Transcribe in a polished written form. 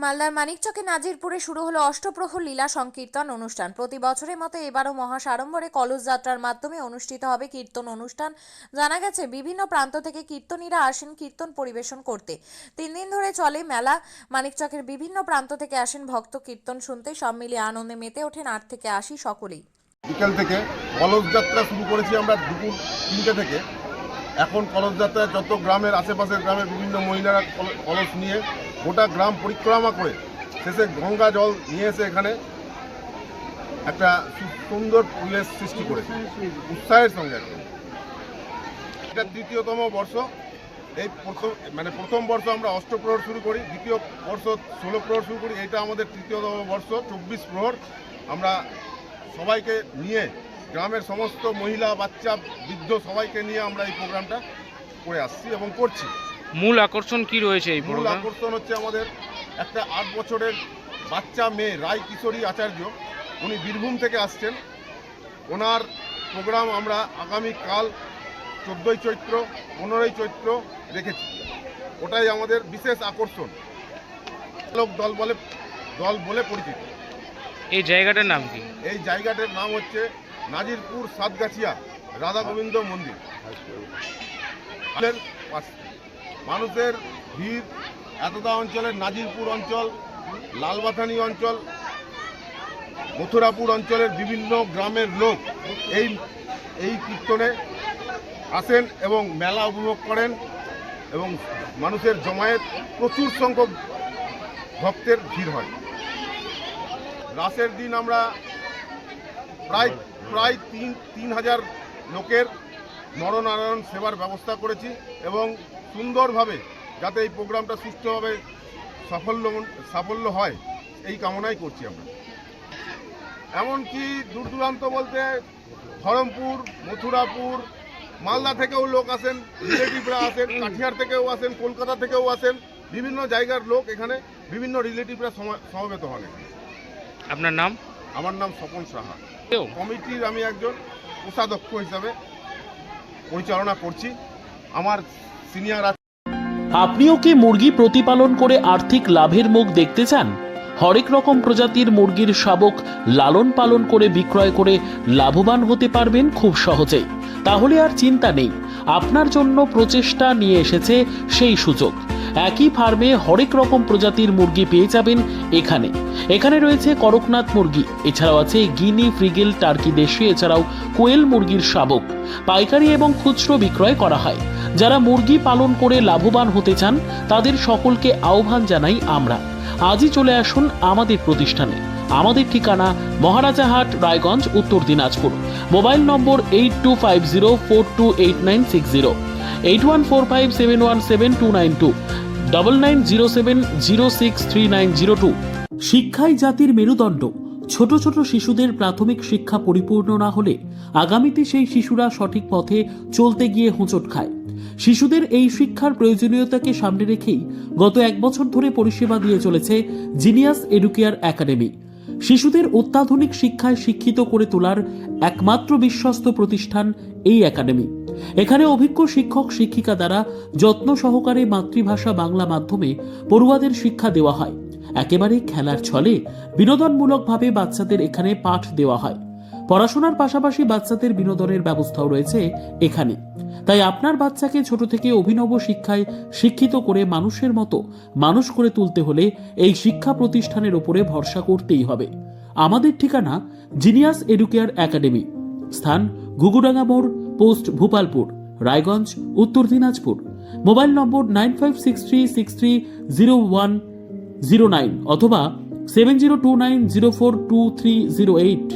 মালদার মানিকচকে নাজিরপুরে শুরু হলো অষ্টপ্রহর লীলা সংকীর্তন অনুষ্ঠান। প্রতি বছরের মতো এবারও মহাসাড়ম্বরে কলস যাত্রার মাধ্যমে অনুষ্ঠিত হবে কীর্তন অনুষ্ঠান। জানা গেছে বিভিন্ন প্রান্ত থেকে কীর্তনীরা আসেন কীর্তন পরিবেশন করতে। 3 দিন ধরে চলে মেলা। মানিকচকের বিভিন্ন প্রান্ত থেকে আসেন ভক্ত কীর্তন শুনতে। সব মিলিয়ে আনন্দে মেতে ওঠেন 8 থেকে 80 সকলেই। বিকেল থেকে কলস যাত্রা শুরু করেছি আমরা দুপুর 3টে থেকে। এখন কলস যাত্রা যত গ্রামের আশেপাশের গ্রামের বিভিন্ন মহিলারা কলস নিয়ে গোটা গ্রাম পরিক্রমা করে শেষে গঙ্গা জল নিয়ে এসে এখানে একটা সুন্দর পরিবেশ সৃষ্টি করেছে উৎসাহের সঙ্গে। এটা তৃতীয়তম বর্ষ। এই প্রথম বর্ষ আমরা অষ্টপ্রহর শুরু করি, দ্বিতীয় বর্ষ 16 প্রহর শুরু করি, এটা আমাদের তৃতীয়তম বর্ষ 24 প্রহর। আমরা সবাইকে নিয়ে গ্রামের সমস্ত মহিলা বাচ্চা বৃদ্ধ সবাইকে নিয়ে আমরা এই প্রোগ্রামটা করে আসছি এবং করছি। মূল আকর্ষণ কি রয়েছে এই মূল আকর্ষণ হচ্ছে আমাদের একটা 8 বছরের বাচ্চা মেয়ে রায় কিশোরী আচার্য, উনি বীরভূম থেকে আসছেন। ওনার প্রোগ্রাম আমরা আগামীকাল 14ই চৈত্র 15ই চৈত্র রেখেছি। ওটাই আমাদের বিশেষ আকর্ষণ। লোক দল বলে পরিচিত। এই জায়গাটার নাম কি? এই জায়গাটার নাম হচ্ছে নাজিরপুর সাতগাছিয়া রাধা গোবিন্দ মন্দির। মানুষের ভিড় এতদা অঞ্চলের নাজিরপুর অঞ্চল, লালবাথানি অঞ্চল, মথুরাপুর অঞ্চলের বিভিন্ন গ্রামের লোক এই কীর্তনে আসেন এবং মেলা উপভোগ করেন এবং মানুষের জমায়েত প্রচুর সংখ্যক ভক্তের ভিড় হয়। রাসের দিন আমরা প্রায় 3,000 লোকের নরনারায়ণ সেবার ব্যবস্থা করেছি এবং সুন্দরভাবে যাতে এই প্রোগ্রামটা সুষ্ঠুভাবে সাফল্য হয় এই কামনাই করছি আমরা। এমনকি দূর দূরান্ত বলতে ধরমপুর, মথুরাপুর, মালদা থেকেও লোক আসেন, রিলেটিভরা আসেন, কাঠিয়ার থেকেও আসেন, কলকাতা থেকেও আসেন, বিভিন্ন জায়গার লোক এখানে বিভিন্ন রিলেটিভরা সমবেত হন এখানে। আপনার নাম? আমার নাম স্বপন সাহা। কমিটির আমি একজন কোষাধ্যক্ষ হিসাবে পরিচালনা করছি। আমার সিনিয়র। আপনিও কি মুরগি প্রতিপালন করে আর্থিক লাভের মুখ দেখতে চান? হরেক রকম প্রজাতির মুরগির শাবক লালন পালন করে বিক্রয় করে লাভবান হতে পারবেন খুব সহজেই। তাহলে আর চিন্তা নেই, আপনার জন্য প্রচেষ্টা নিয়ে এসেছে সেই সুযোগ। একই ফার্মে হরেক রকম প্রজাতির মুরগি পেয়ে যাবেন এখানে রয়েছে করকনাথ মুরগি, এছাড়াও আছে গিনি, ফ্রিগেল, টার্কি দেশি, এছাড়াও কোয়েল মুরগির শাবক। পাইকারি এবং খুচরো বিক্রয় করা হয়। যারা মুরগি পালন করে লাভবান হতে চান তাদের সকলকে আহ্বান জানাই আমরা। আজই চলে আসুন আমাদের প্রতিষ্ঠানে। আমাদের ঠিকানা মহারাজাহাট, রায়গঞ্জ, উত্তর দিনাজপুর। মোবাইল নম্বর 8250428960, 8145717292, 9907063902। শিক্ষাই জাতির মেরুদণ্ড। ছোট ছোট শিশুদের প্রাথমিক শিক্ষা পরিপূর্ণ না হলে আগামীতে সেই শিশুরা সঠিক পথে চলতে গিয়ে হোঁচট খায়। শিশুদের এই শিক্ষার প্রয়োজনীয়তাকে সামনে রেখেই গত 1 বছর ধরে পরিষেবা দিয়ে চলেছে জিনিয়াস এডুকেয়ার একাডেমি। শিশুদের অত্যাধুনিক শিক্ষায় শিক্ষিত করে তোলার একমাত্র বিশ্বস্ত প্রতিষ্ঠান এই একাডেমি। এখানে অভিজ্ঞ শিক্ষক শিক্ষিকা দ্বারা যত্ন সহকারে মাতৃভাষা বাংলা মাধ্যমে পড়ুয়াদের শিক্ষা দেওয়া হয়। একেবারে খেলার ছলে বিনোদনমূলকভাবে বাচ্চাদের এখানে পাঠ দেওয়া হয়। পড়াশোনার পাশাপাশি বাচ্চাদের বিনোদনের ব্যবস্থাও রয়েছে এখানে। তাই আপনার বাচ্চাকে ছোট থেকে অভিনব শিক্ষায় শিক্ষিত করে মানুষের মতো মানুষ করে তুলতে হলে এই শিক্ষা প্রতিষ্ঠানের উপরে ভরসা করতেই হবে। আমাদের ঠিকানা জিনিয়াস এডুকেয়ার একাডেমি, স্থান ঘুঘুডাঙ্গা মোড়, পোস্ট ভূপালপুর, রায়গঞ্জ, উত্তর দিনাজপুর। মোবাইল নম্বর 9563630109 অথবা 7029042308।